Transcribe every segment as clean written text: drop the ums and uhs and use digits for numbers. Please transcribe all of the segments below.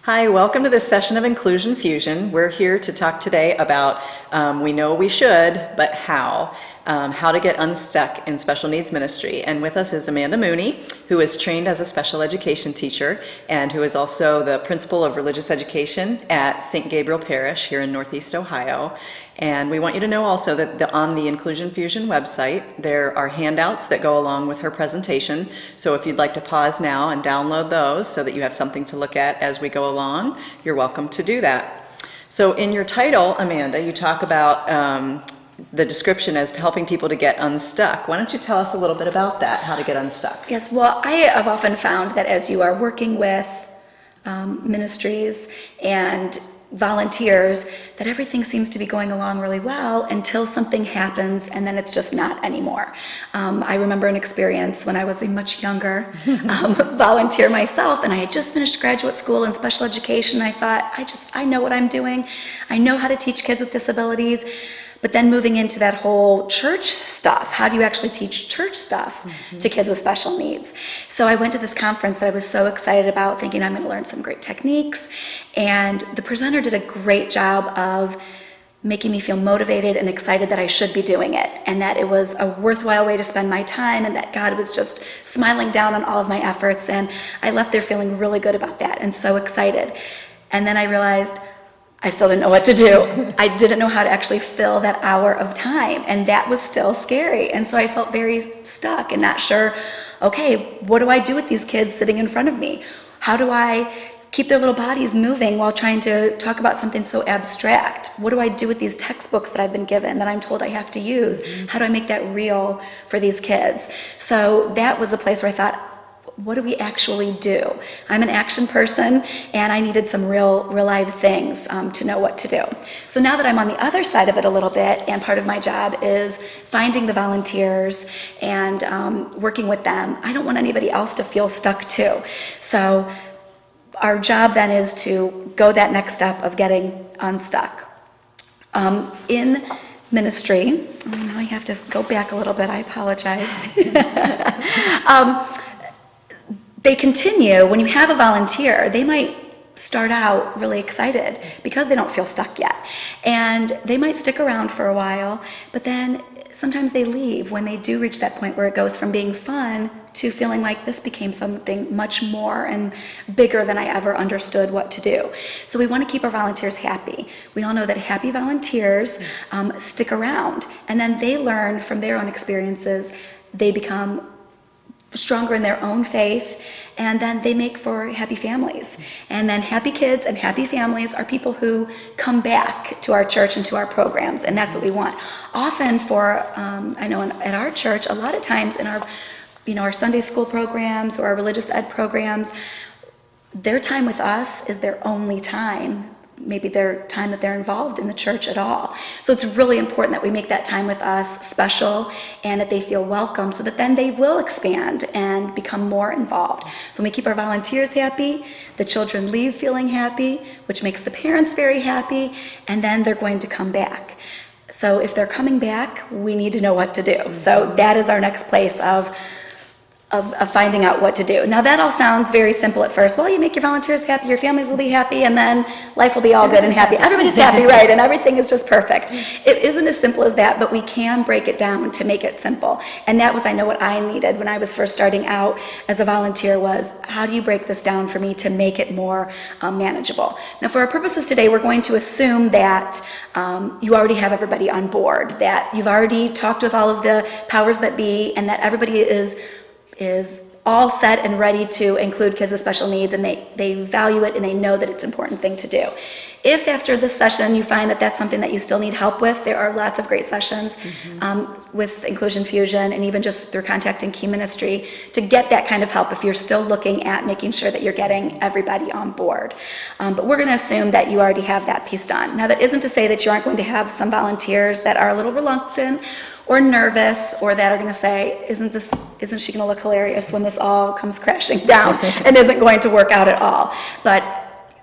Hi, welcome to this session of Inclusion Fusion. We're here to talk today about we know we should, but how to get unstuck in special needs ministry. And with us is Amanda Mooney, who is trained as a special education teacher and who is also the principal of religious education at St. Gabriel Parish here in Northeast Ohio. And we want you to know also that on the Inclusion Fusion website, there are handouts that go along with her presentation. So if you'd like to pause now and download those so that you have something to look at as we go along, you're welcome to do that. So in your title, Amanda, you talk about the description as helping people to get unstuck. Why don't you tell us a little bit about that, how to get unstuck? Yes, well, I have often found that as you are working with ministries and volunteers, that everything seems to be going along really well until something happens, and then it's just not anymore. I remember an experience when I was a much younger volunteer myself, and I had just finished graduate school in special education. I thought, I know what I'm doing. I know how to teach kids with disabilities. But then moving into that whole church stuff, how do you actually teach church stuff to kids with special needs? So I went to this conference that I was so excited about, thinking I'm going to learn some great techniques. And the presenter did a great job of making me feel motivated and excited that I should be doing it, and that it was a worthwhile way to spend my time, and that God was just smiling down on all of my efforts. And I left there feeling really good about that and so excited. And then I realized I still didn't know what to do. I didn't know how to actually fill that hour of time, and that was still scary. And so I felt very stuck and not sure, okay, what do I do with these kids sitting in front of me? How do I keep their little bodies moving while trying to talk about something so abstract? What do I do with these textbooks that I've been given that I'm told I have to use? How do I make that real for these kids? So that was a place where I thought, what do we actually do? I'm an action person, and I needed some real live things to know what to do. So now that I'm on the other side of it a little bit, and part of my job is finding the volunteers and working with them, I don't want anybody else to feel stuck too. So our job then is to go that next step of getting unstuck. In ministry, now I have to go back a little bit, I apologize. They continue, when you have a volunteer, they might start out really excited because they don't feel stuck yet. And they might stick around for a while, but then sometimes they leave when they do reach that point where it goes from being fun to feeling like this became something much more and bigger than I ever understood what to do. So we want to keep our volunteers happy. We all know that happy volunteers stick around, and then they learn from their own experiences. They become stronger in their own faith, and then they make for happy families. And then happy kids and happy families are people who come back to our church and to our programs, and that's what we want. Often I know at our church, a lot of times in our Sunday school programs or our religious ed programs, their time with us is their only time, maybe their time that they're involved in the church at all. So it's really important that we make that time with us special and that they feel welcome, so that then they will expand and become more involved. So when we keep our volunteers happy, the children leave feeling happy, which makes the parents very happy, and then they're going to come back. So if they're coming back, we need to know what to do. So that is our next place of finding out what to do. Now that all sounds very simple at first. Well, you make your volunteers happy, your families will be happy, and then life will be all good and happy. Everybody's happy, right? And everything is just perfect. It isn't as simple as that, but we can break it down to make it simple. And that was, I know, what I needed when I was first starting out as a volunteer was, how do you break this down for me to make it more manageable? Now for our purposes today, we're going to assume that you already have everybody on board, that you've already talked with all of the powers that be, and that everybody is all set and ready to include kids with special needs, and they value it and they know that it's an important thing to do. If after this session you find that that's something that you still need help with, there are lots of great sessions with Inclusion Fusion, and even just through contacting Key Ministry to get that kind of help if you're still looking at making sure that you're getting everybody on board. But we're going to assume that you already have that piece done. Now that isn't to say that you aren't going to have some volunteers that are a little reluctant or nervous, or that are going to say, isn't she going to look hilarious when this all comes crashing down and isn't going to work out at all? But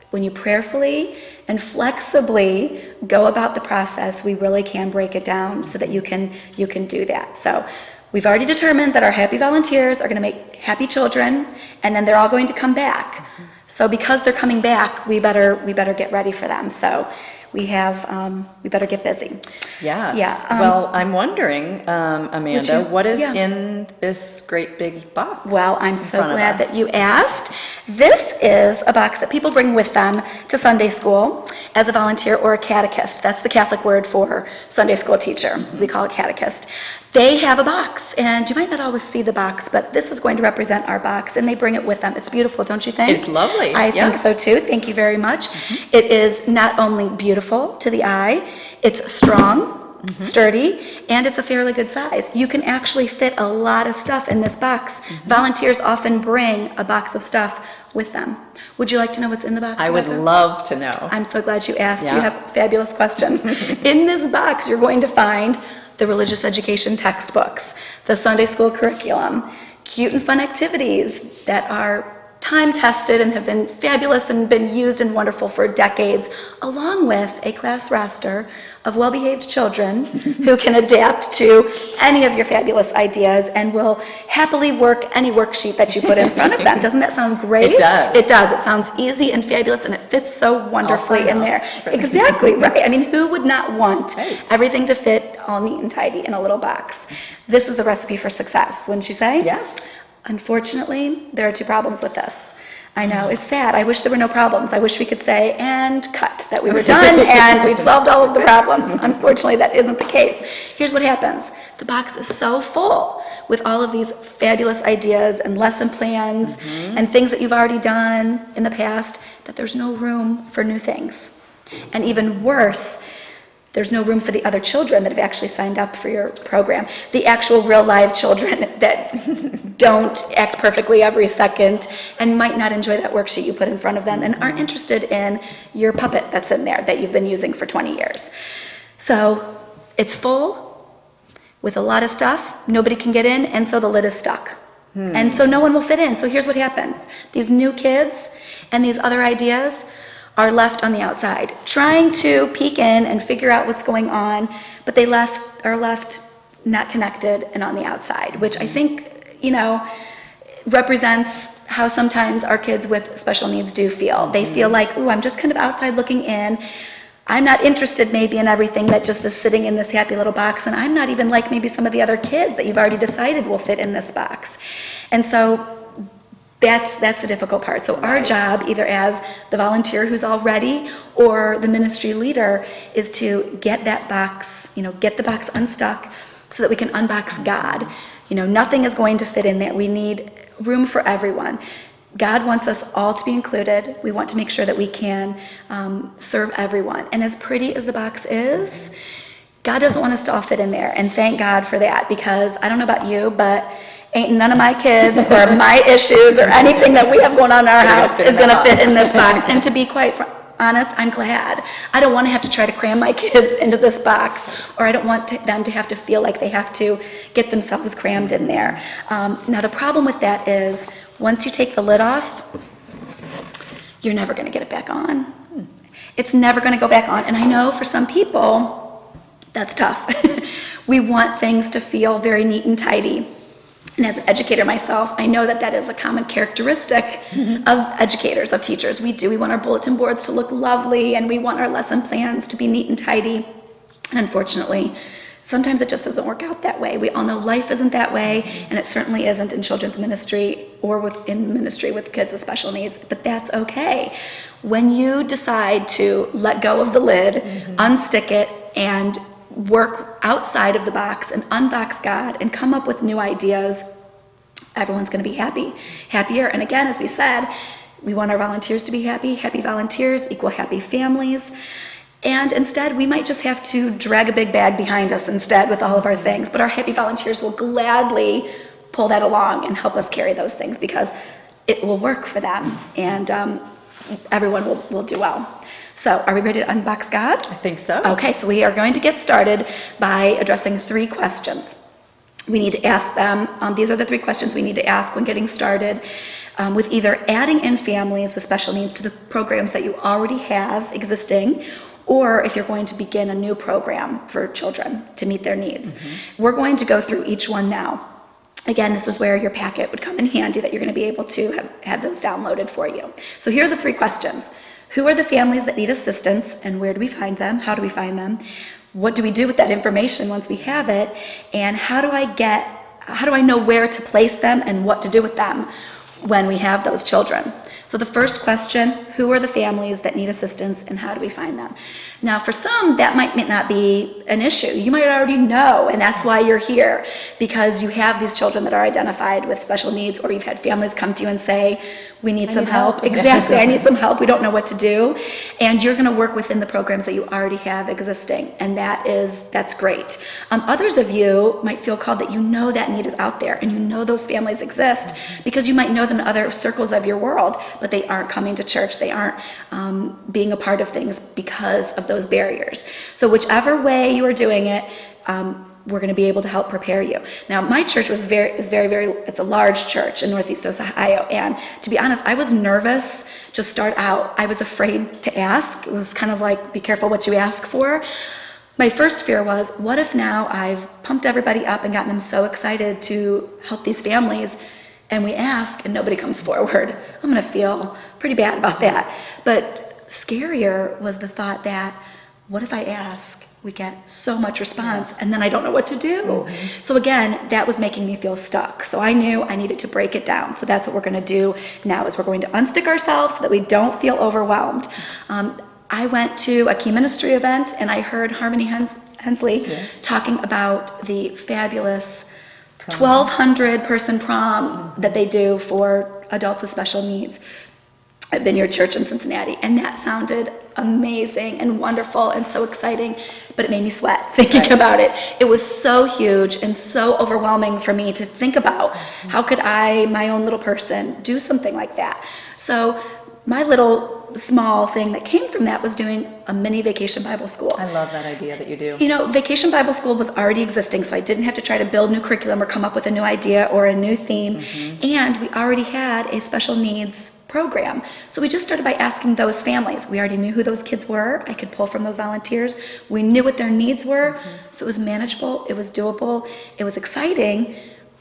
when you prayerfully and flexibly go about the process, we really can break it down so that you can do that. So we've already determined that our happy volunteers are going to make happy children, and then they're all going to come back. So because they're coming back, we better get ready for them. So we better get busy. Yes. Yeah. Well, I'm wondering, Amanda, what is yeah. in this great big box? Well, I'm in so front of glad us? that you asked. This is a box that people bring with them to Sunday school as a volunteer or a catechist. That's the Catholic word for Sunday school teacher, as we call it catechist. They have a box, and you might not always see the box, but this is going to represent our box, and they bring it with them. It's beautiful, don't you think? It's lovely. I think yes. so too. Thank you very much. It is not only beautiful to the eye, it's strong, sturdy, and it's a fairly good size. You can actually fit a lot of stuff in this box. Volunteers often bring a box of stuff with them. Would you like to know what's in the box? I would Rebecca? love to know. I'm so glad you asked. Yeah. You have fabulous questions. In this box, you're going to find the religious education textbooks, the Sunday school curriculum, cute and fun activities that are time-tested and have been fabulous and been used and wonderful for decades, along with a class roster of well-behaved children who can adapt to any of your fabulous ideas and will happily work any worksheet that you put in front of them. Doesn't that sound great? It does. It does. It sounds easy and fabulous, and it fits so wonderfully in there. Exactly, right. I mean, who would not want everything to fit all neat and tidy in a little box? This is the recipe for success, wouldn't you say? Yes. Unfortunately, there are two problems with this. I know, it's sad. I wish there were no problems. I wish we could say, and cut, that we were done and we've solved all of the problems. Unfortunately, that isn't the case. Here's what happens. The box is so full with all of these fabulous ideas and lesson plans and things that you've already done in the past that there's no room for new things. And even worse, there's no room for the other children that have actually signed up for your program. The actual real live children that don't act perfectly every second and might not enjoy that worksheet you put in front of them and aren't interested in your puppet that's in there that you've been using for 20 years. So it's full with a lot of stuff. Nobody can get in, and so the lid is stuck. And so no one will fit in. So here's what happens. These new kids and these other ideas are left on the outside, trying to peek in and figure out what's going on, but they are left not connected and on the outside, which I think, represents how sometimes our kids with special needs do feel. They feel like, ooh, I'm just kind of outside looking in. I'm not interested maybe in everything that just is sitting in this happy little box, and I'm not even like maybe some of the other kids that you've already decided will fit in this box. And so that's the difficult part. So our job, either as the volunteer who's all ready or the ministry leader, is to get that box, get the box unstuck so that we can unbox God. Nothing is going to fit in there. We need room for everyone. God wants us all to be included. We want to make sure that we can serve everyone. And as pretty as the box is, God doesn't want us to all fit in there. And thank God for that, because I don't know about you, but ain't none of my kids or my issues or anything that we have going on in our house is going to fit in this box. And to be quite honest, I'm glad. I don't want to have to try to cram my kids into this box, or I don't want them to have to feel like they have to get themselves crammed in there. Now, the problem with that is once you take the lid off, you're never going to get it back on. It's never going to go back on. And I know for some people, that's tough. We want things to feel very neat and tidy. And as an educator myself, I know that is a common characteristic of educators, of teachers. We want our bulletin boards to look lovely, and we want our lesson plans to be neat and tidy. And unfortunately, sometimes it just doesn't work out that way. We all know life isn't that way, and it certainly isn't in children's ministry or in ministry with kids with special needs, but that's okay. When you decide to let go of the lid, unstick it, and work outside of the box and unbox God and come up with new ideas, everyone's going to be happier. And again, as we said, we want our volunteers to be happy. Happy volunteers equal happy families. And instead, we might just have to drag a big bag behind us instead with all of our things. But our happy volunteers will gladly pull that along and help us carry those things, because it will work for them, and everyone will do well. So, are we ready to unbox God? I think so. Okay, so we are going to get started by addressing 3 questions. We need to ask them, these are the 3 questions we need to ask when getting started with either adding in families with special needs to the programs that you already have existing, or if you're going to begin a new program for children to meet their needs. We're going to go through each one now. Again, this is where your packet would come in handy, that you're going to be able to have had those downloaded for you. So here are the 3 questions. Who are the families that need assistance, and where do we find them? How do we find them? What do we do with that information once we have it? And how do I know where to place them and what to do with them when we have those children? So the first question, who are the families that need assistance, and how do we find them? Now, for some, that might not be an issue. You might already know, and that's why you're here, because you have these children that are identified with special needs, or you've had families come to you and say, we need some help. Exactly, I need some help. We don't know what to do. And you're going to work within the programs that you already have existing, and that's great. Others of you might feel called that you know that need is out there, and you know those families exist, because you might know them in other circles of your world, but they aren't coming to church. They aren't being a part of things because of those barriers. So whichever way you are doing it, we're going to be able to help prepare you. Now, my church is very, it's a large church in Northeast Ohio, and to be honest, I was nervous to start out. I was afraid to ask. It was kind of like, be careful what you ask for. My first fear was, what if now I've pumped everybody up and gotten them so excited to help these families, and we ask and nobody comes forward? I'm going to feel pretty bad about that. But scarier was the thought that, what if I ask? We get so much response, and then I don't know what to do. So again, that was making me feel stuck. So I knew I needed to break it down. So that's what we're going to do now, is we're going to unstick ourselves so that we don't feel overwhelmed. I went to a Key Ministry event, and I heard Harmony Hensley talking about the fabulous 1,200 person prom that they do for adults with special needs at Vineyard Church in Cincinnati. And that sounded amazing and wonderful and so exciting, but it made me sweat thinking about it. It was so huge and so overwhelming for me to think about. How could I, my own little person, do something like that? So my little small thing that came from that was doing a mini Vacation Bible School. I love that idea that you do. You know, Vacation Bible School was already existing, so I didn't have to try to build new curriculum or come up with a new idea or a new theme. And we already had a special needs program. So we just started by asking those families. We already knew who those kids were. I could pull from those volunteers. We knew what their needs were. So it was manageable, it was doable, it was exciting,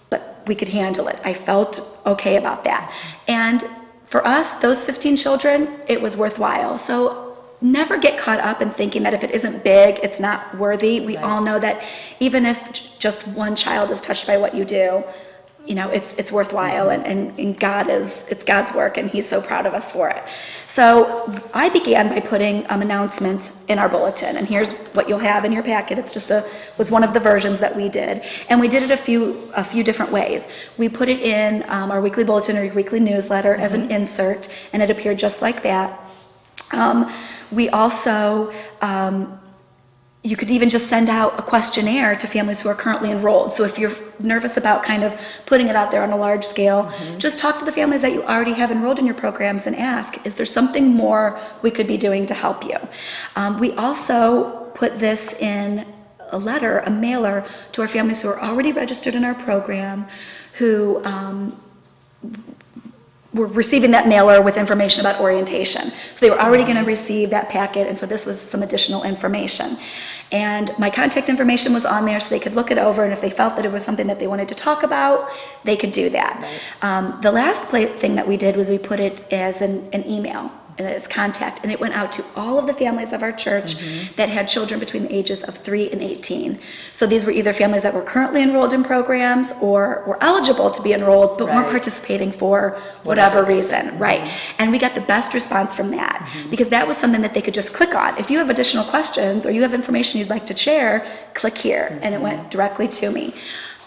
but we could handle it. I felt okay about that. And for us, those 15 children, it was worthwhile. So never get caught up in thinking that if it isn't big, it's not worthy. We all know that even if just one child is touched by what you do, you know, it's worthwhile, and it's God's work, and He's so proud of us for it. So I began by putting announcements in our bulletin, and here's what you'll have in your packet. It's just was one of the versions that we did, and we did it a few different ways. We put it in our weekly bulletin or weekly newsletter as an insert, and it appeared just like that. We also you could even just send out a questionnaire to families who are currently enrolled. So if you're nervous about kind of putting it out there on a large scale, just talk to the families that you already have enrolled in your programs and ask, is there something more we could be doing to help you? We also put this in a letter, a mailer, to our families who are already registered in our program, who were receiving that mailer with information about orientation. So they were already going to receive that packet, and so this was some additional information. And my contact information was on there so they could look it over, and if they felt that it was something that they wanted to talk about, they could do that. The last thing that we did was we put it as an email, and as contact, and it went out to all of the families of our church that had children between the ages of 3 and 18. So these were either families that were currently enrolled in programs or were eligible to be enrolled but weren't participating for whatever reason. And we got the best response from that, because that was something that they could just click on. If you have additional questions or you have information you'd like to share, click here, and it went directly to me.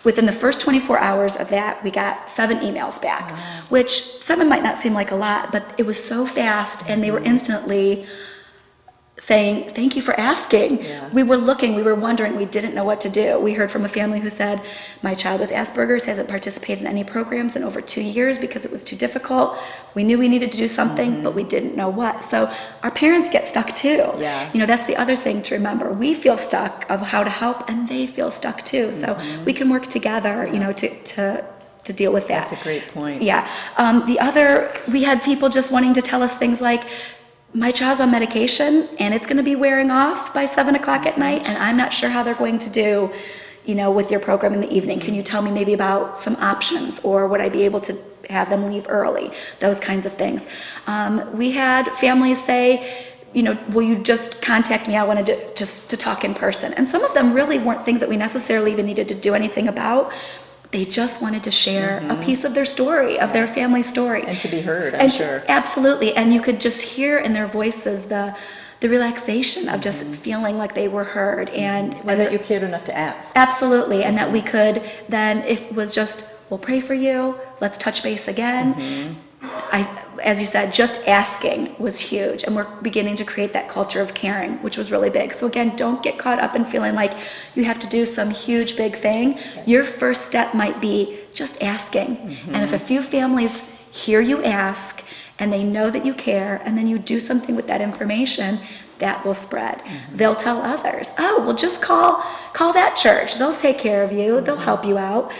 Within the first 24 hours of that, we got 7 emails back, which 7 might not seem like a lot, but it was so fast, and they were instantly saying, thank you for asking. We were looking, we were wondering, we didn't know what to do. We heard from a family who said, my child with Asperger's hasn't participated in any programs in over 2 years because it was too difficult. We knew we needed to do something, but we didn't know what. So our parents get stuck too. You know, that's the other thing to remember. We feel stuck of how to help, and they feel stuck too. So we can work together, you know, to deal with that. That's a great point. We had people just wanting to tell us things like, my child's on medication and it's going to be wearing off by 7 o'clock at night, and I'm not sure how they're going to do, with your program in the evening? Can you tell me maybe about some options, or would I be able to have them leave early? Those kinds of things. We had families say, will you just contact me? I wanted to talk in person. And some of them really weren't things that we necessarily even needed to do anything about. They just wanted to share a piece of their story, of their family story. And to be heard, I'm sure. Absolutely. And you could just hear in their voices the relaxation of just feeling like they were heard. And that you cared enough to ask. Absolutely. And that we could then, if it was just, we'll pray for you, let's touch base again. As you said, just asking was huge, and we're beginning to create that culture of caring, which was really big. So again, don't get caught up in feeling like you have to do some huge big thing. Your first step might be just asking. And if a few families hear you ask and they know that you care, and then you do something with that information, that will spread. They'll tell others, oh, well, just call that church. They'll take care of you. They'll help you out.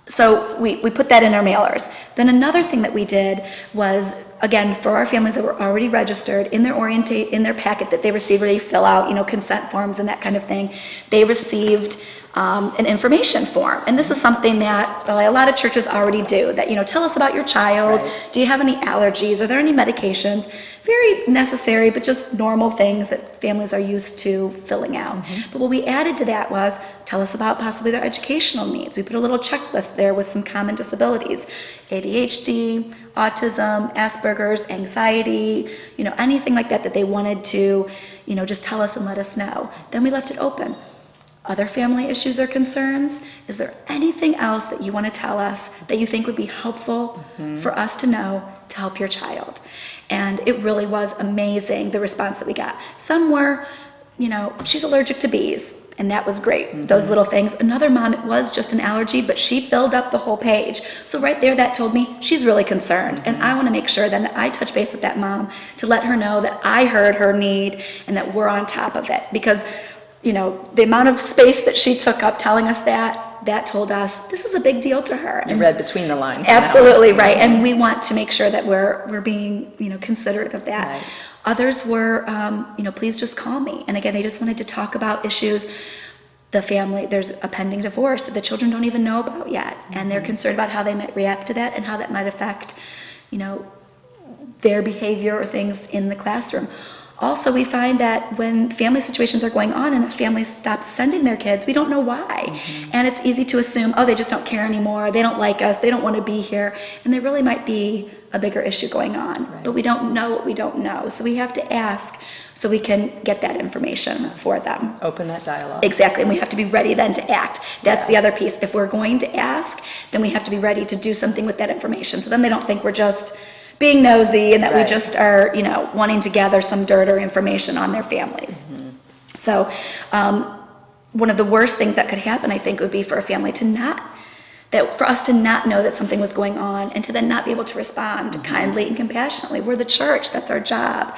So we put that in our mailers. Then another thing that we did was, again, for our families that were already registered, in their packet that they received, where they fill out, consent forms and that kind of thing, they received an information form. And this is something that a lot of churches already do, that, tell us about your child. Right. Do you have any allergies? Are there any medications? Very necessary, but just normal things that families are used to filling out. But what we added to that was, tell us about possibly their educational needs. We put a little checklist there with some common disabilities: ADHD, autism, Asperger's, anxiety, anything like that they wanted to, just tell us and let us know. Then we left it open. Other family issues or concerns? Is there anything else that you want to tell us that you think would be helpful for us to know to help your child? And it really was amazing, the response that we got. Some were, she's allergic to bees, and that was great, those little things. Another mom, it was just an allergy, but she filled up the whole page. So right there, that told me she's really concerned. And I want to make sure then that I touch base with that mom to let her know that I heard her need and that we're on top of it. Because the amount of space that she took up telling us that told us this is a big deal to her. And read between the lines. Absolutely, right. And we want to make sure that we're being, considerate of that. Right. Others were, please just call me. And again, they just wanted to talk about issues. The family, there's a pending divorce that the children don't even know about yet. And they're concerned about how they might react to that and how that might affect, their behavior or things in the classroom. Also, we find that when family situations are going on and a family stops sending their kids, we don't know why. And it's easy to assume, oh, they just don't care anymore, they don't like us, they don't want to be here. And there really might be a bigger issue going on. Right. But we don't know what we don't know. So we have to ask so we can get that information for them. Open that dialogue. Exactly, and we have to be ready then to act. That's the other piece. If we're going to ask, then we have to be ready to do something with that information. So then they don't think we're just being nosy and that we just are, wanting to gather some dirt or information on their families. So one of the worst things that could happen, I think, would be for a family for us to not know that something was going on and to then not be able to respond kindly and compassionately. We're the church, that's our job.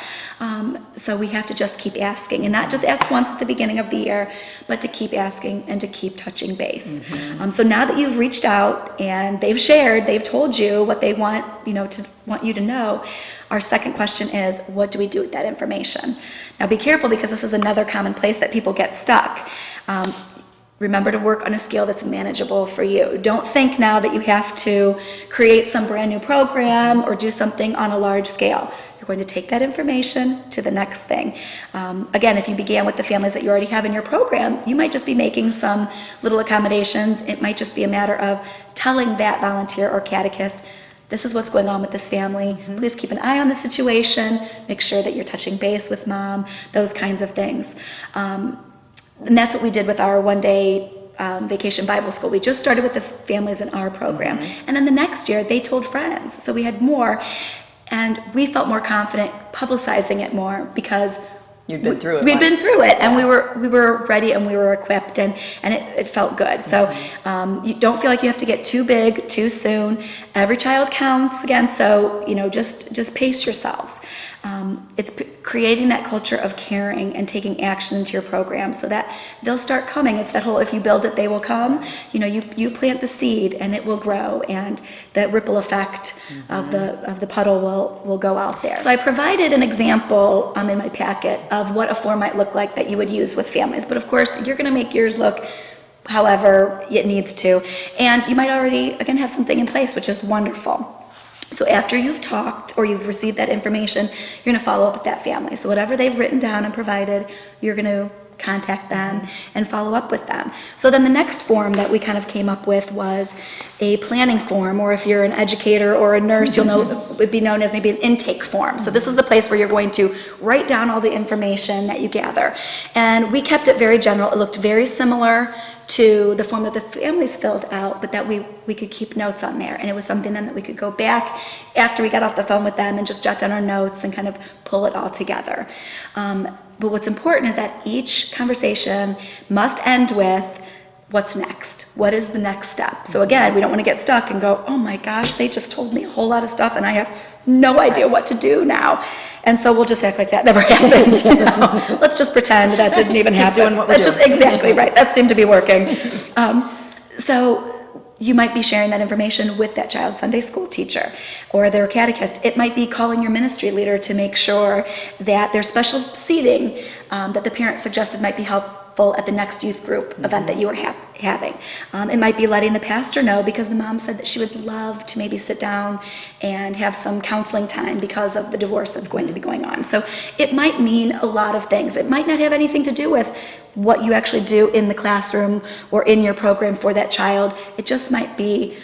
So we have to just keep asking, and not just ask once at the beginning of the year, but to keep asking and to keep touching base. So now that you've reached out and they've shared, they've told you what they want, want you to know, our second question is, what do we do with that information? Now be careful, because this is another common place that people get stuck. Remember to work on a scale that's manageable for you. Don't think now that you have to create some brand new program or do something on a large scale. You're going to take that information to the next thing. Again, if you began with the families that you already have in your program, you might just be making some little accommodations. It might just be a matter of telling that volunteer or catechist, this is what's going on with this family. Please keep an eye on the situation. Make sure that you're touching base with mom, those kinds of things. And that's what we did with our one-day vacation Bible school. We just started with the families in our program. And then the next year, they told friends. So we had more, and we felt more confident publicizing it more because you'd been through it. We'd been through it, and we were ready and we were equipped, and it felt good. So you don't feel like you have to get too big too soon. Every child counts again, so just pace yourselves. it's creating that culture of caring and taking action into your program so that they'll start coming. It's that whole, if you build it, they will come. You plant the seed and it will grow, and the ripple effect of the puddle will go out there. So I provided an example in my packet of what a form might look like that you would use with families. But of course, you're going to make yours look however it needs to. And you might already, again, have something in place, which is wonderful. So after you've talked or you've received that information, you're going to follow up with that family. So whatever they've written down and provided, you're going to contact them and follow up with them. So then the next form that we kind of came up with was a planning form, or if you're an educator or a nurse, you'll know it would be known as maybe an intake form. So this is the place where you're going to write down all the information that you gather. And we kept it very general. It looked very similar to the form that the families filled out, but that we could keep notes on there. And it was something then that we could go back after we got off the phone with them and just jot down our notes and kind of pull it all together. But what's important is that each conversation must end with, what's next? What is the next step? So again, we don't want to get stuck and go, oh my gosh, they just told me a whole lot of stuff and I have no idea what to do now. And so we'll just act like that never happened. Let's just pretend that didn't even happen. Doing what we're doing. Exactly right. That seemed to be working. So you might be sharing that information with that child's Sunday school teacher or their catechist. It might be calling your ministry leader to make sure that there's special seating that the parent suggested might be helpful at the next youth group event that you were having. It might be letting the pastor know because the mom said that she would love to maybe sit down and have some counseling time because of the divorce that's going to be going on. So it might mean a lot of things. It might not have anything to do with what you actually do in the classroom or in your program for that child. It just might be,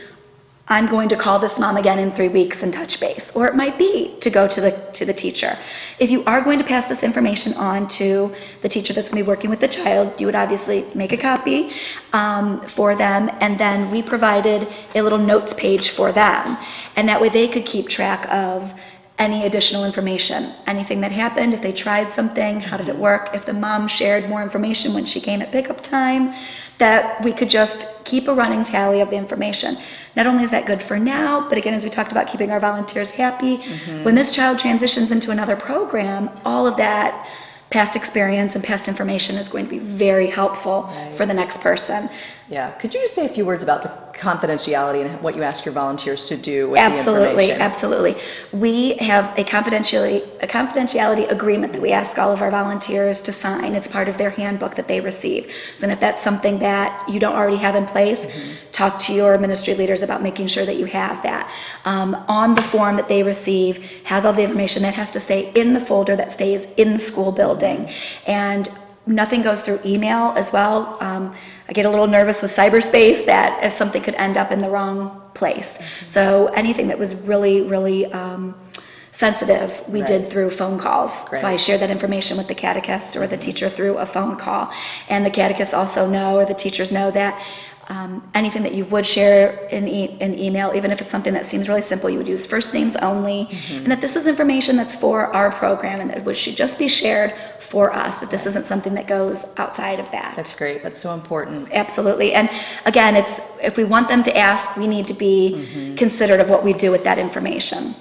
I'm going to call this mom again in 3 weeks and touch base. Or it might be to go to the teacher. If you are going to pass this information on to the teacher that's going to be working with the child, you would obviously make a copy for them, and then we provided a little notes page for them. And that way they could keep track of any additional information, anything that happened, if they tried something, how did it work, if the mom shared more information when she came at pickup time, that we could just keep a running tally of the information. Not only is that good for now, but again, as we talked about keeping our volunteers happy, when this child transitions into another program, all of that past experience and past information is going to be very helpful for the next person. Yeah. Could you just say a few words about the confidentiality and what you ask your volunteers to do with the information? Absolutely. We have a confidentiality agreement that we ask all of our volunteers to sign. It's part of their handbook that they receive. So if that's something that you don't already have in place, talk to your ministry leaders about making sure that you have that. On the form that they receive has all the information that has to stay in the folder that stays in the school building. And nothing goes through email as well. I get a little nervous with cyberspace that if something could end up in the wrong place. So anything that was really, really sensitive, we did through phone calls. So I shared that information with the catechist or the teacher through a phone call. And the catechists also know, or the teachers know, that anything that you would share in email, even if it's something that seems really simple, you would use first names only, and that this is information that's for our program, and that it should just be shared for us, that this isn't something that goes outside of that. That's great. That's so important. Absolutely. And again, if we want them to ask, we need to be considerate of what we do with that information.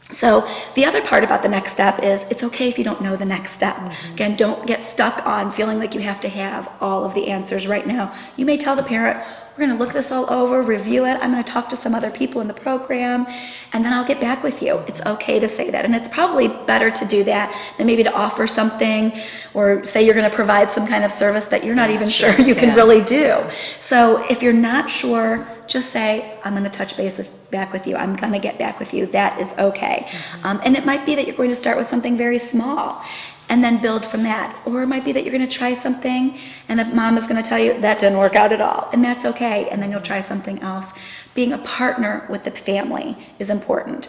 So the other part about the next step is it's okay if you don't know the next step. Again, don't get stuck on feeling like you have to have all of the answers right now. You may tell the parent, we're going to look this all over, review it. I'm going to talk to some other people in the program, and then I'll get back with you. It's okay to say that. And it's probably better to do that than maybe to offer something or say you're going to provide some kind of service that you're not even sure you can really do. So if you're not sure, just say, I'm going to touch base back with you. I'm going to get back with you. That is okay. And it might be that you're going to start with something very small and then build from that. Or it might be that you're going to try something and the mom is going to tell you that didn't work out at all. And that's okay. And then you'll try something else. Being a partner with the family is important.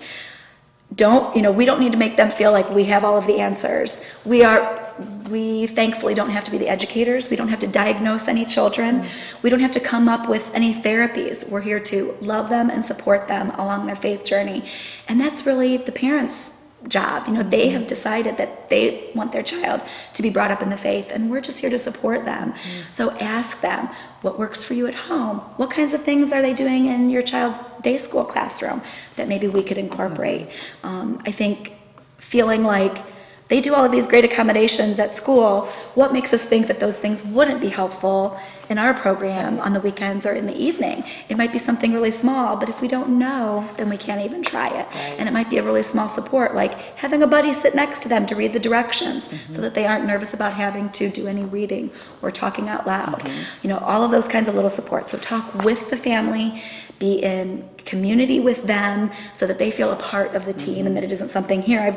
We don't need to make them feel like we have all of the answers. We thankfully don't have to be the educators. We don't have to diagnose any children. We don't have to come up with any therapies. We're here to love them and support them along their faith journey. And that's really the parents' job. They have decided that they want their child to be brought up in the faith, and we're just here to support them. So ask them, what works for you at home? What kinds of things are they doing in your child's day school classroom that maybe we could incorporate? I think feeling like they do all of these great accommodations at school. What makes us think that those things wouldn't be helpful in our program on the weekends or in the evening? It might be something really small, but if we don't know, then we can't even try it. Right. And it might be a really small support, like having a buddy sit next to them to read the directions so that they aren't nervous about having to do any reading or talking out loud. You know, all of those kinds of little supports. So talk with the family, be in community with them so that they feel a part of the team and that it isn't something, here,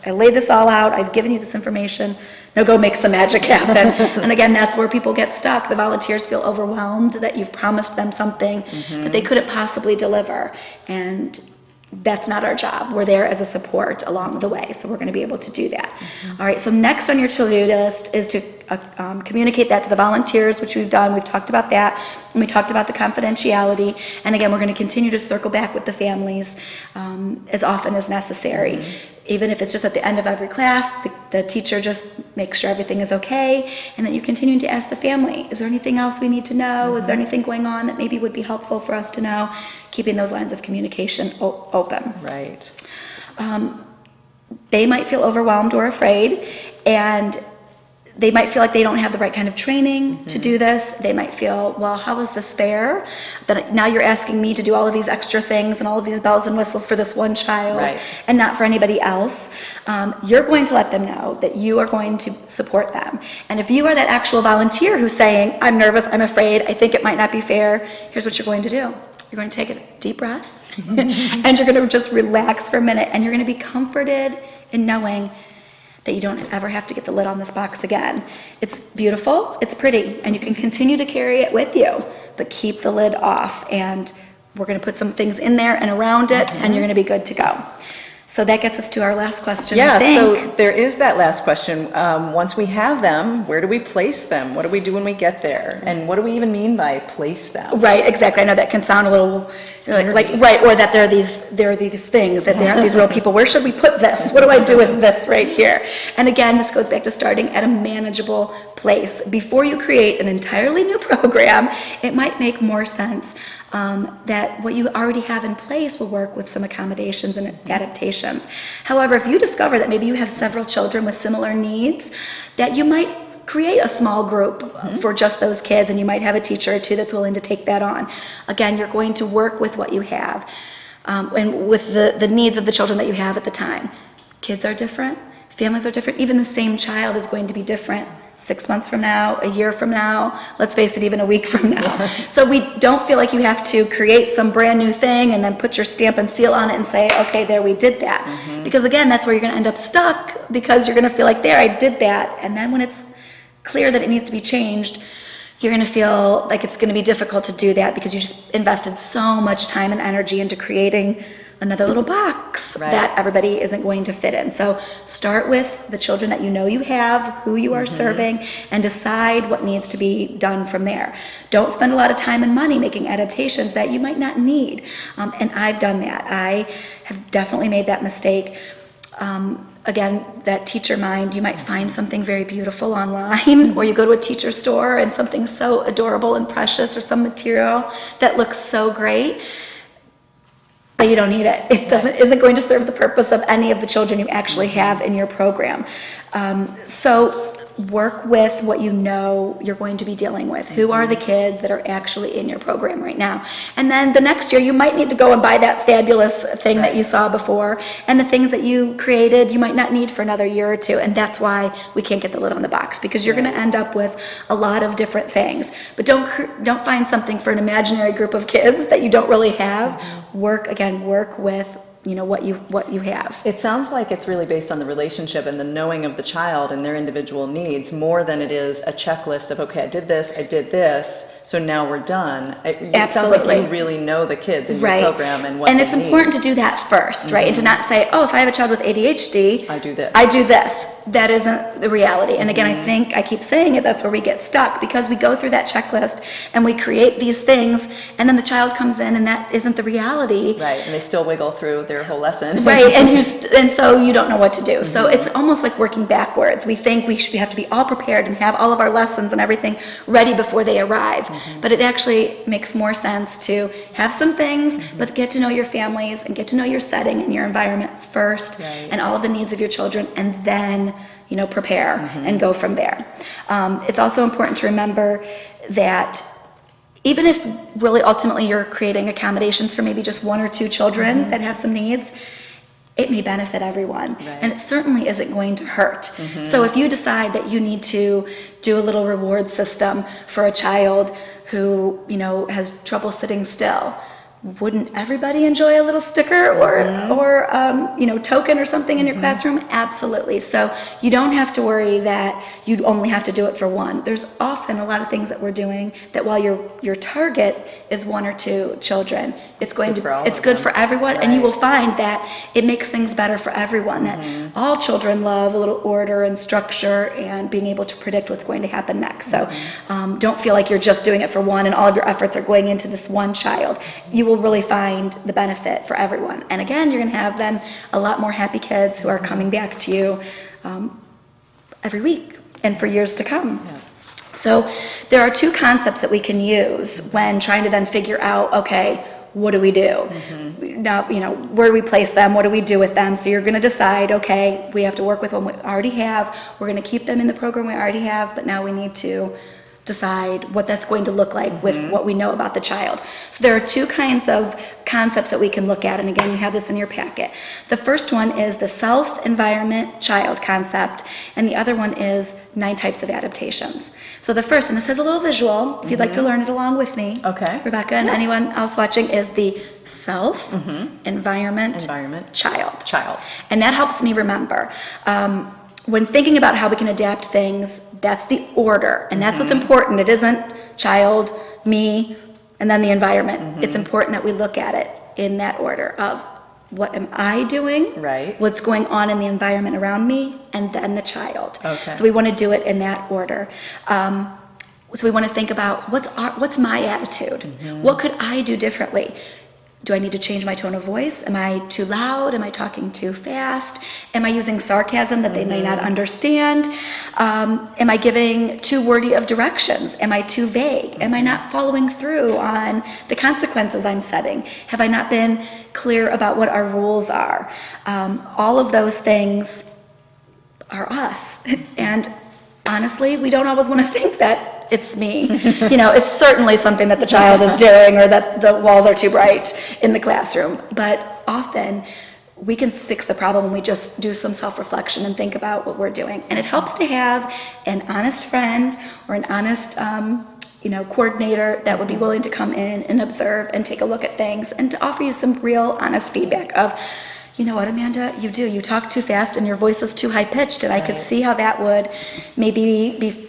I laid this all out, I've given you this information, now go make some magic happen. And again, that's where people get stuck. The volunteers feel overwhelmed that you've promised them something that they couldn't possibly deliver. And that's not our job. We're there as a support along the way, so we're going to be able to do that. All right, so next on your to-do list is to communicate that to the volunteers, which we've done. We've talked about that, and we talked about the confidentiality. And again, we're going to continue to circle back with the families as often as necessary. Even if it's just at the end of every class, the teacher just makes sure everything is okay, and then you continue to ask the family, is there anything else we need to know? Is there anything going on that maybe would be helpful for us to know? Keeping those lines of communication open. Right. They might feel overwhelmed or afraid, and they might feel like they don't have the right kind of training to do this. They might feel, well, how is this fair? That now you're asking me to do all of these extra things and all of these bells and whistles for this one child and not for anybody else. You're going to let them know that you are going to support them. And if you are that actual volunteer who's saying, I'm nervous, I'm afraid, I think it might not be fair, here's what you're going to do. You're going to take a deep breath and you're going to just relax for a minute, and you're going to be comforted in knowing that you don't ever have to get the lid on this box again. It's beautiful, it's pretty, and you can continue to carry it with you, but keep the lid off, and we're going to put some things in there and around it, and you're going to be good to go. So that gets us to our last question. Yeah, I think. so there is that last question. Once we have them, where do we place them? What do we do when we get there? And what do we even mean by place them? Right, exactly. I know that can sound a little like right, or that there are these things, that they aren't these real people. Where should we put this? What do I do with this right here? And again, this goes back to starting at a manageable place. Before you create an entirely new program, it might make more sense that what you already have in place will work with some accommodations and adaptations. However, if you discover that maybe you have several children with similar needs, that you might create a small group for just those kids, and you might have a teacher or two that's willing to take that on. Again, you're going to work with what you have and with the needs of the children that you have at the time. Kids are different, families are different, even the same child is going to be different 6 months from now, a year from now, let's face it, even a week from now. So we don't feel like you have to create some brand new thing and then put your stamp and seal on it and say, okay, there, we did that. Because again, that's where you're going to end up stuck, because you're going to feel like, there, I did that. And then when it's clear that it needs to be changed, you're going to feel like it's going to be difficult to do that because you just invested so much time and energy into creating another little box that everybody isn't going to fit in. So start with the children that you know you have, who you are serving, and decide what needs to be done from there. Don't spend a lot of time and money making adaptations that you might not need. And I've done that. I have definitely made that mistake. Again, that teacher mind, you might find something very beautiful online, or you go to a teacher store and something so adorable and precious, or some material that looks so great, but you don't need it. It isn't going to serve the purpose of any of the children you actually have in your program. So work with what you know you're going to be dealing with. Who are the kids that are actually in your program right now? And then the next year you might need to go and buy that fabulous thing that you saw before, and the things that you created you might not need for another year or two, and that's why we can't get the lid on the box, because you're going to end up with a lot of different things. But don't find something for an imaginary group of kids that you don't really have. Work with what you have. It sounds like it's really based on the relationship and the knowing of the child and their individual needs, more than it is a checklist of, okay, I did this, so now we're done. It sounds like you really know the kids in your program and what they need. And it's important to do that first, right? And to not say, oh, if I have a child with ADHD, I do this. That isn't the reality. And again, I think I keep saying it, that's where we get stuck, because we go through that checklist and we create these things, and then the child comes in and that isn't the reality. Right, and they still wiggle through their whole lesson. Right, and so you don't know what to do. So it's almost like working backwards. We think we have to be all prepared and have all of our lessons and everything ready before they arrive. But it actually makes more sense to have some things, but get to know your families and get to know your setting and your environment first, and all of the needs of your children, and then prepare and go from there. It's also important to remember that even if really ultimately you're creating accommodations for maybe just one or two children that have some needs, it may benefit everyone, and it certainly isn't going to hurt. So if you decide that you need to do a little reward system for a child who has trouble sitting still, wouldn't everybody enjoy a little sticker or token or something in your classroom? Absolutely. So you don't have to worry that you only have to do it for one. There's often a lot of things that we're doing that while your target is one or two children, it's good for everyone, and you will find that it makes things better for everyone. That all children love a little order and structure and being able to predict what's going to happen next. So don't feel like you're just doing it for one and all of your efforts are going into this one child. You will really find the benefit for everyone. And again, you're going to have then a lot more happy kids who are coming back to you every week and for years to come. So there are two concepts that we can use when trying to then figure out, okay, what do we do? Now, where do we place them? What do we do with them? So you're going to decide, okay, we have to work with what we already have. We're going to keep them in the program we already have, but now we need to decide what that's going to look like with what we know about the child. So there are two kinds of concepts that we can look at, and again, you have this in your packet. The first one is the self-environment child concept, and the other one is 9 types of adaptations. So the first, and this has a little visual, if you'd like to learn it along with me, Rebecca, and anyone else watching, is the self-environment child. And that helps me remember. When thinking about how we can adapt things, that's the order, and that's what's important. It isn't child, me, and then the environment. It's important that we look at it in that order of what am I doing, what's going on in the environment around me, and then the child. So we want to do it in that order. So we want to think about what's my attitude? What could I do differently? Do I need to change my tone of voice? Am I too loud? Am I talking too fast? Am I using sarcasm that they may not understand? Am I giving too wordy of directions? Am I too vague? Am I not following through on the consequences I'm setting? Have I not been clear about what our rules are? All of those things are us. And honestly, we don't always want to think that it's me. It's certainly something that the child is doing, or that the walls are too bright in the classroom. But often we can fix the problem when we just do some self-reflection and think about what we're doing. And it helps to have an honest friend or an honest coordinator that would be willing to come in and observe and take a look at things and to offer you some real honest feedback of, you know what, Amanda, you talk too fast and your voice is too high-pitched, and I could see how that would maybe be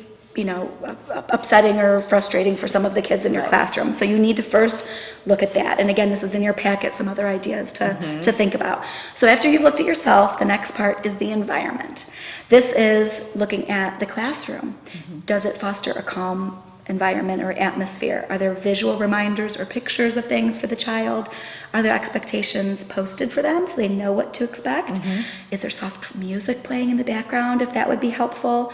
upsetting or frustrating for some of the kids in your classroom. So you need to first look at that. And again, this is in your packet, some other ideas to think about. So after you've looked at yourself, the next part is the environment. This is looking at the classroom. Does it foster a calm environment or atmosphere? Are there visual reminders or pictures of things for the child? Are there expectations posted for them so they know what to expect? Is there soft music playing in the background, if that would be helpful?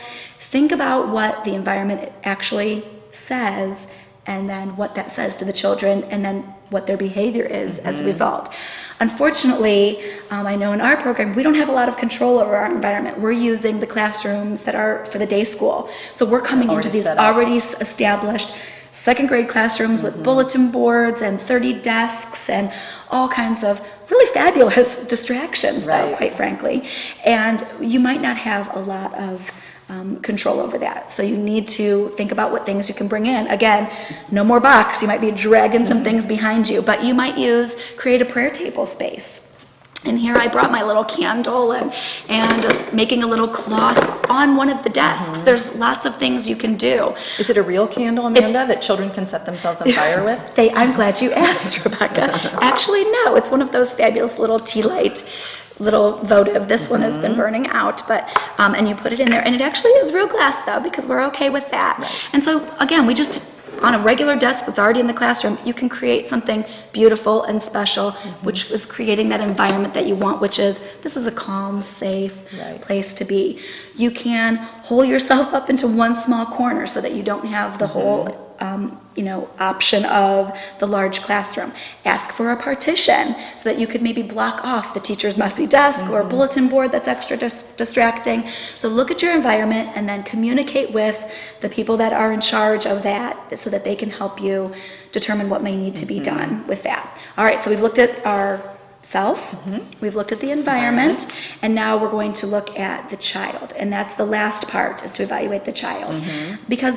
Think about what the environment actually says, and then what that says to the children, and then what their behavior is as a result. Unfortunately, I know in our program, we don't have a lot of control over our environment. We're using the classrooms that are for the day school. So we're coming into these already established second grade classrooms with bulletin boards and 30 desks and all kinds of really fabulous distractions, though, quite frankly. And you might not have a lot of control over that. So you need to think about what things you can bring in. Again, no more box. You might be dragging some things behind you, but you might create a prayer table space. And here I brought my little candle and making a little cloth on one of the desks. There's lots of things you can do. Is it a real candle, Amanda, that children can set themselves on fire with? I'm glad you asked, Rebecca. Actually, no. It's one of those fabulous little tea light, little votive. This one has been burning out, but and you put it in there, and it actually is real glass, though, because we're okay with that. And so again, we just, on a regular desk that's already in the classroom, you can create something beautiful and special, which is creating that environment that you want, which is, this is a calm, safe place to be. You can hole yourself up into one small corner so that you don't have the whole option of the large classroom. Ask for a partition so that you could maybe block off the teacher's messy desk or a bulletin board that's extra distracting. So look at your environment and then communicate with the people that are in charge of that so that they can help you determine what may need to be done with that. All right, so we've looked at our self, we've looked at the environment, and now we're going to look at the child. And that's the last part, is to evaluate the child. Because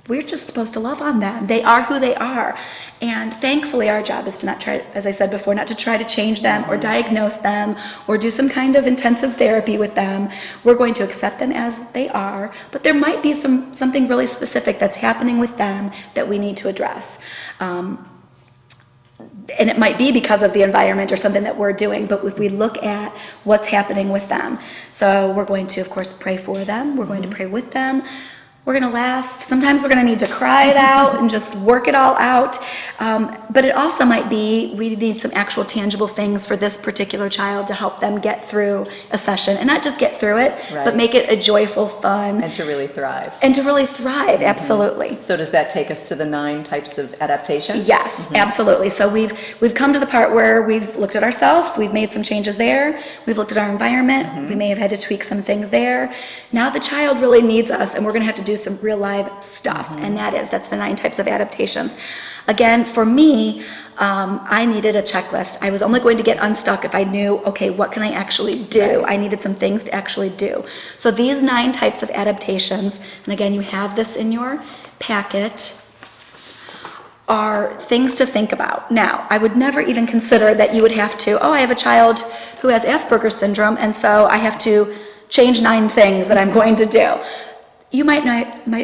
we're just supposed to love on them. They are who they are. And thankfully, our job is to not try, as I said before, not to try to change them or diagnose them or do some kind of intensive therapy with them. We're going to accept them as they are, but there might be something really specific that's happening with them that we need to address. And it might be because of the environment or something that we're doing, but if we look at what's happening with them. So we're going to, of course, pray for them. We're going to pray with them. We're going to laugh. Sometimes we're going to need to cry it out and just work it all out. But it also might be we need some actual tangible things for this particular child to help them get through a session. And not just get through it, but make it a joyful, fun. And to really thrive. Absolutely. So does that take us to the 9 types of adaptations? Yes, absolutely. So we've come to the part where we've looked at ourselves, we've made some changes there, we've looked at our environment, we may have had to tweak some things there. Now the child really needs us, and we're going to have to do some real live stuff, and that's the 9 types of adaptations. Again, for me, I needed a checklist. I was only going to get unstuck if I knew, okay, what can I actually do? I needed some things to actually do. So these 9 types of adaptations, and again, you have this in your packet, are things to think about. Now, I would never even consider that you would have to, I have a child who has Asperger's syndrome, and so I have to change 9 things that I'm going to do. You might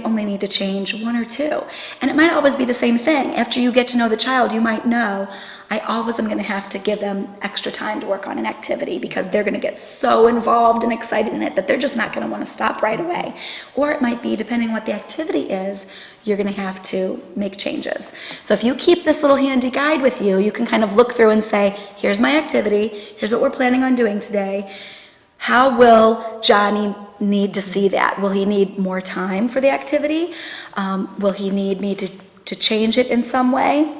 only need to change 1 or 2. And it might always be the same thing. After you get to know the child, you might know, I always am going to have to give them extra time to work on an activity because they're going to get so involved and excited in it that they're just not going to want to stop right away. Or it might be, depending on what the activity is, you're going to have to make changes. So if you keep this little handy guide with you, you can kind of look through and say, here's my activity, here's what we're planning on doing today. How will Johnny need to see that? Will he need more time for the activity? Will he need me to change it in some way?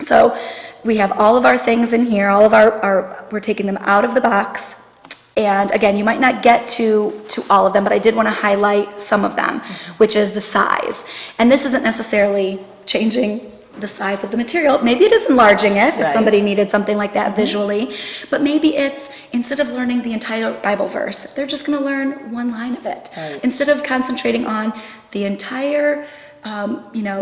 So we have all of our things in here, all of we're taking them out of the box. And again, you might not get to all of them, but I did want to highlight some of them, which is the size. And this isn't necessarily changing the size of the material. Maybe it is enlarging it if somebody needed something like that visually, but maybe it's, instead of learning the entire Bible verse, they're just going to learn 1 line of it. Instead of concentrating on the entire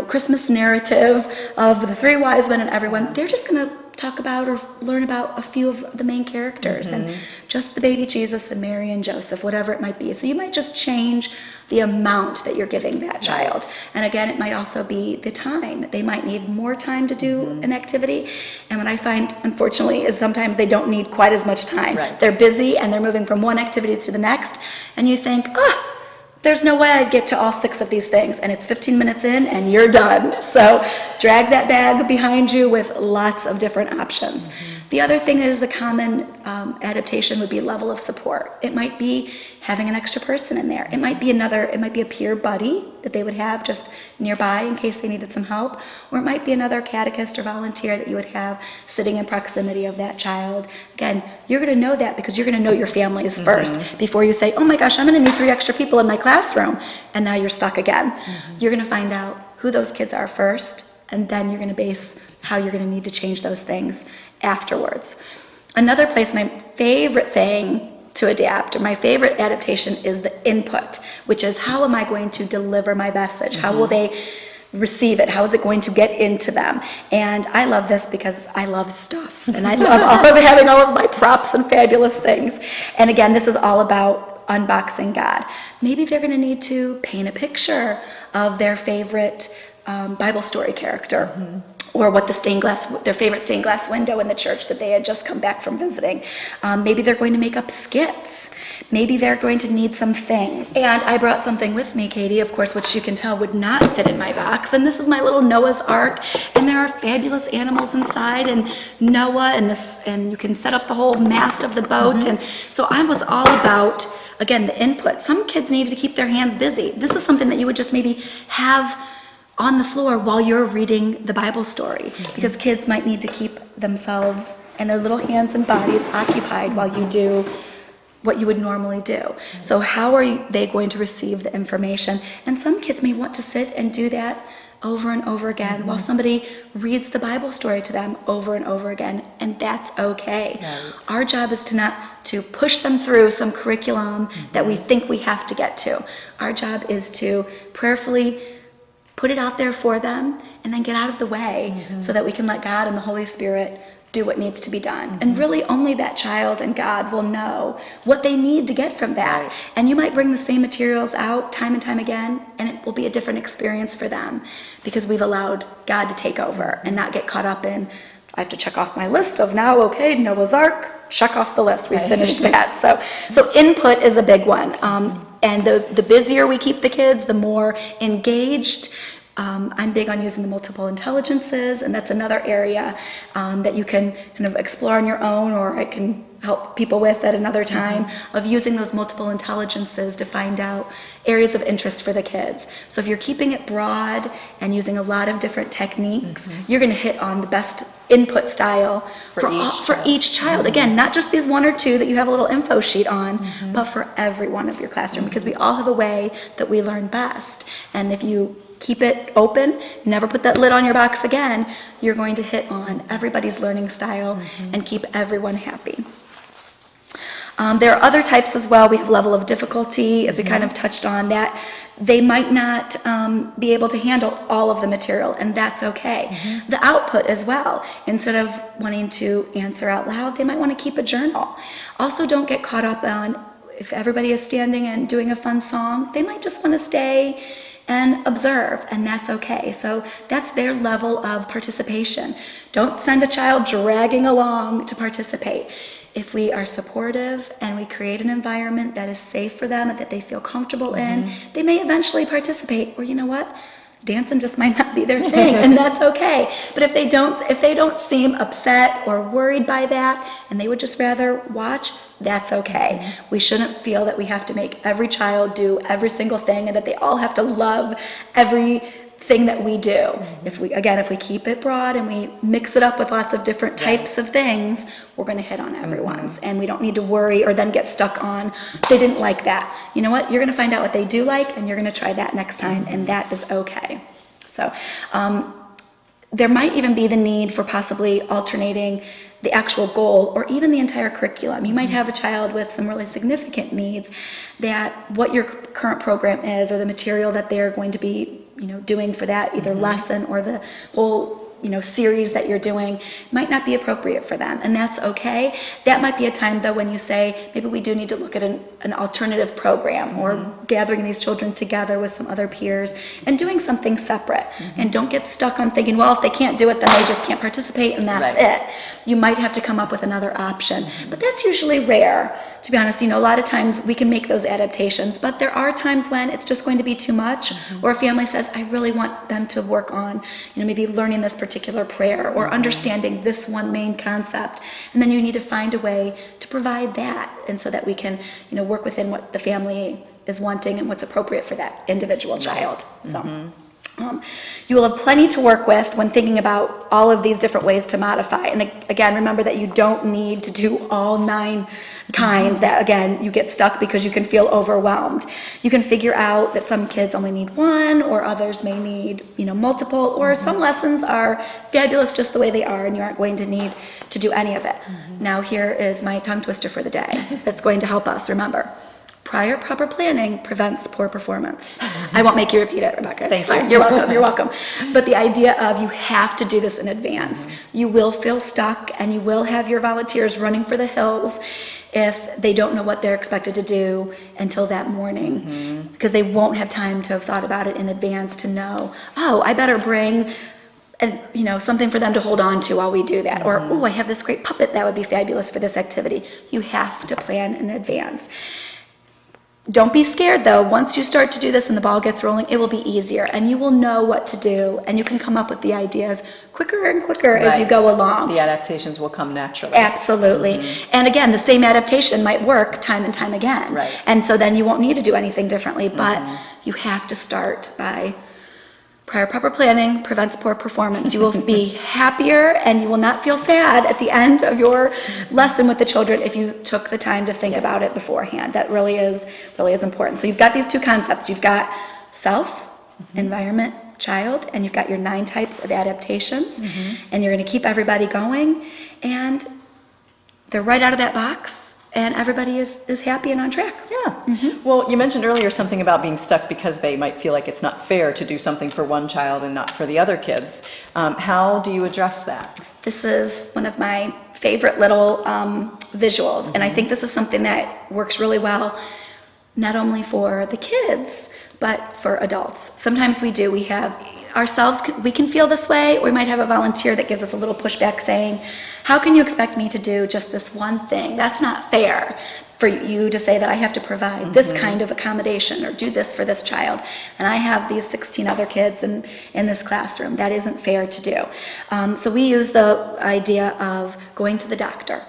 Christmas narrative of the 3 wise men and everyone, they're just going to talk about or learn about a few of the main characters and just the baby Jesus and Mary and Joseph, whatever it might be. So you might just change the amount that you're giving that child. And again, it might also be the time. They might need more time to do an activity. And what I find, unfortunately, is sometimes they don't need quite as much time. They're busy and they're moving from one activity to the next. And you think, there's no way I'd get to all 6 of these things, and it's 15 minutes in and you're done. So drag that bag behind you with lots of different options. The other thing that is a common adaptation would be level of support. It might be having an extra person in there. It might be a peer buddy that they would have just nearby in case they needed some help, or it might be another catechist or volunteer that you would have sitting in proximity of that child. Again, you're going to know that because you're going to know your families first before you say, oh my gosh, I'm going to need 3 extra people in my classroom, and now you're stuck again. You're going to find out who those kids are first, and then you're going to base how you're going to need to change those things afterwards. Another place, my favorite thing to adapt, or my favorite adaptation, is the input, which is how am I going to deliver my message? How will they receive it? How is it going to get into them? And I love this because I love stuff, and I love having all of my props and fabulous things. And again, this is all about unboxing God. Maybe they're going to need to paint a picture of their favorite Bible story character, or what their favorite stained glass window in the church that they had just come back from visiting. Maybe they're going to make up skits. Maybe they're going to need some things. And I brought something with me, Katie, of course, which you can tell would not fit in my box. And this is my little Noah's Ark, and there are fabulous animals inside, and Noah, and you can set up the whole mast of the boat. And so I was all about, again, the input. Some kids needed to keep their hands busy. This is something that you would just maybe have on the floor while you're reading the Bible story, because kids might need to keep themselves and their little hands and bodies occupied while you do what you would normally do. So how are they going to receive the information? And some kids may want to sit and do that over and over again while somebody reads the Bible story to them over and over again, and that's okay. Right. Our job is to push them through some curriculum that we think we have to get to. Our job is to prayerfully put it out there for them and then get out of the way so that we can let God and the Holy Spirit do what needs to be done. And really only that child and God will know what they need to get from that. Right. And you might bring the same materials out time and time again, and it will be a different experience for them because we've allowed God to take over and not get caught up in, I have to check off my list of now, okay, Noah's Ark, check off the list, we finished that. So input is a big one. And the busier we keep the kids, the more engaged. I'm big on using the multiple intelligences, and that's another area that you can kind of explore on your own, or I can help people with at another time, of using those multiple intelligences to find out areas of interest for the kids. So if you're keeping it broad and using a lot of different techniques, you're going to hit on the best input style for each child. Again, not just these one or two that you have a little info sheet on, but for every one of your classroom, because we all have a way that we learn best. And if you keep it open, never put that lid on your box again, you're going to hit on everybody's learning style and keep everyone happy. There are other types as well. We have level of difficulty, as we kind of touched on, that they might not be able to handle all of the material, and that's okay. The output as well. Instead of wanting to answer out loud, they might want to keep a journal. Also, don't get caught up on, if everybody is standing and doing a fun song, they might just want to stay and observe, and that's okay. So that's their level of participation. Don't send a child dragging along to participate. If we are supportive and we create an environment that is safe for them and that they feel comfortable in, they may eventually participate. Or you know what? Dancing just might not be their thing, and that's okay. But if they don't seem upset or worried by that, and they would just rather watch, that's okay. We shouldn't feel that we have to make every child do every single thing and that they all have to love everything that we do. If we keep it broad and we mix it up with lots of different types of things, we're going to hit on everyone's, and we don't need to worry or then get stuck on, they didn't like that. You know what? You're going to find out what they do like, and you're going to try that next time, and that is okay. So there might even be the need for possibly alternating the actual goal or even the entire curriculum. You might have a child with some really significant needs that what your current program is, or the material that they're going to be doing for that either lesson or the whole series that you're doing might not be appropriate for them, and that's okay. That might be a time though when you say maybe we do need to look at an alternative program, or gathering these children together with some other peers and doing something separate. And don't get stuck on thinking, well, if they can't do it, then they just can't participate and that's it. You might have to come up with another option, but that's usually rare, to be honest. A lot of times we can make those adaptations, but there are times when it's just going to be too much, or a family says, I really want them to work on maybe learning this particular prayer or understanding this one main concept, and then you need to find a way to provide that, and so that we can work within what the family is wanting and what's appropriate for that individual child. So you will have plenty to work with when thinking about all of these different ways to modify. And again, remember that you don't need to do all 9 kinds that, again, you get stuck because you can feel overwhelmed. You can figure out that some kids only need 1, or others may need, multiple, or some lessons are fabulous just the way they are, and you aren't going to need to do any of it. Now here is my tongue twister for the day that's going to help us remember. Prior proper planning prevents poor performance. I won't make you repeat it, Rebecca. Thank you. You're welcome. You're welcome. But the idea of you have to do this in advance. You will feel stuck, and you will have your volunteers running for the hills if they don't know what they're expected to do until that morning, because they won't have time to have thought about it in advance to know, oh, I better bring something for them to hold on to while we do that. Or, oh, I have this great puppet that would be fabulous for this activity. You have to plan in advance. Don't be scared though. Once you start to do this and the ball gets rolling, it will be easier, and you will know what to do, and you can come up with the ideas quicker and quicker as you go along. The adaptations will come naturally. Absolutely. And again, the same adaptation might work time and time again. And so then you won't need to do anything differently, but you have to start by Prior proper planning prevents poor performance. You will be happier and you will not feel sad at the end of your lesson with the children if you took the time to think about it beforehand. That really is important. So you've got these two concepts. You've got self, environment, child, and you've got your 9 types of adaptations, and you're going to keep everybody going, and they're right out of that box. And everybody is happy and on track. Yeah. Well, you mentioned earlier something about being stuck because they might feel like it's not fair to do something for one child and not for the other kids. How do you address that? This is one of my favorite little visuals, and I think this is something that works really well, not only for the kids, but for adults. Sometimes we have ourselves, we can feel this way, or we might have a volunteer that gives us a little pushback saying, how can you expect me to do just this one thing? That's not fair for you to say that I have to provide this kind of accommodation or do this for this child. And I have these 16 other kids in this classroom. That isn't fair to do. So we use the idea of going to the doctor.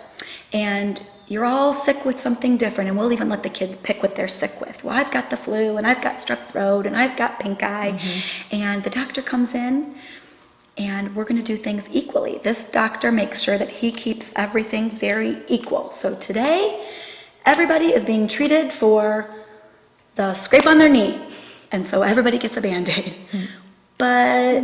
And you're all sick with something different, and we'll even let the kids pick what they're sick with. Well, I've got the flu, and I've got strep throat, and I've got pink eye. And the doctor comes in, and we're going to do things equally. This doctor makes sure that he keeps everything very equal. So today, everybody is being treated for the scrape on their knee, and so everybody gets a Band-Aid. But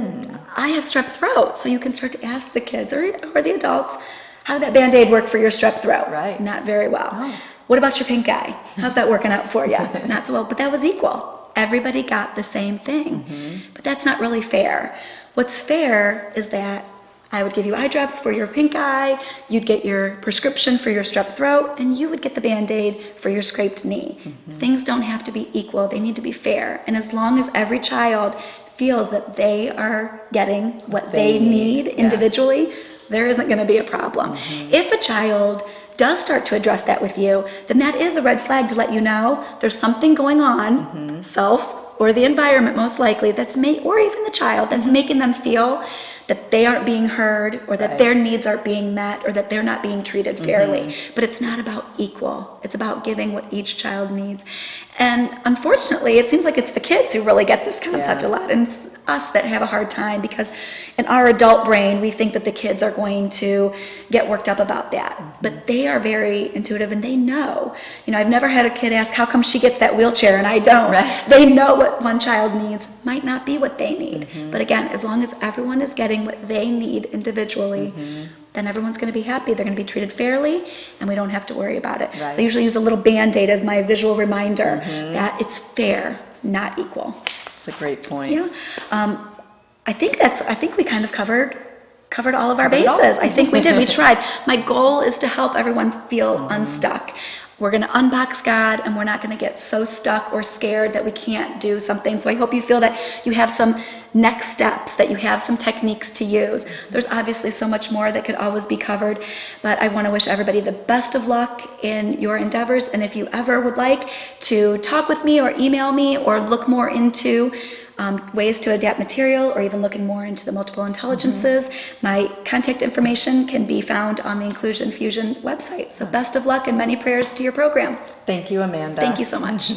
I have strep throat, so you can start to ask the kids or the adults, how did that Band-Aid work for your strep throat? Right. Not very well. What about your pink eye? How's that working out for you? Not so well, but that was equal. Everybody got the same thing. But that's not really fair. What's fair is that I would give you eye drops for your pink eye, you'd get your prescription for your strep throat, and you would get the Band-Aid for your scraped knee. Things don't have to be equal, they need to be fair. And as long as every child feels that they are getting what they need individually, there isn't going to be a problem. If a child does start to address that with you, then that is a red flag to let you know there's something going on, self or the environment most likely, or even the child, that's making them feel that they aren't being heard, or that their needs aren't being met, or that they're not being treated fairly. But it's not about equal. It's about giving what each child needs. And unfortunately, it seems like it's the kids who really get this concept a lot, and it's us that have a hard time, because in our adult brain, we think that the kids are going to get worked up about that. But they are very intuitive, and they know. I've never had a kid ask, how come she gets that wheelchair and I don't? They know what one child needs might not be what they need. But again, as long as everyone is getting what they need individually, then everyone's going to be happy. They're going to be treated fairly, and we don't have to worry about it. So I usually use a little Band-Aid as my visual reminder that it's fair, not equal. That's a great point. I think we kind of covered all of our bases. I think we did. We tried. My goal is to help everyone feel unstuck. We're going to unbox God, and we're not going to get so stuck or scared that we can't do something. So I hope you feel that you have some next steps, that you have some techniques to use. There's obviously so much more that could always be covered, but I want to wish everybody the best of luck in your endeavors. And if you ever would like to talk with me or email me or look more into ways to adapt material, or even looking more into the multiple intelligences, my contact information can be found on the Inclusion Fusion website. So best of luck and many prayers to your program. Thank you, Amanda. Thank you so much.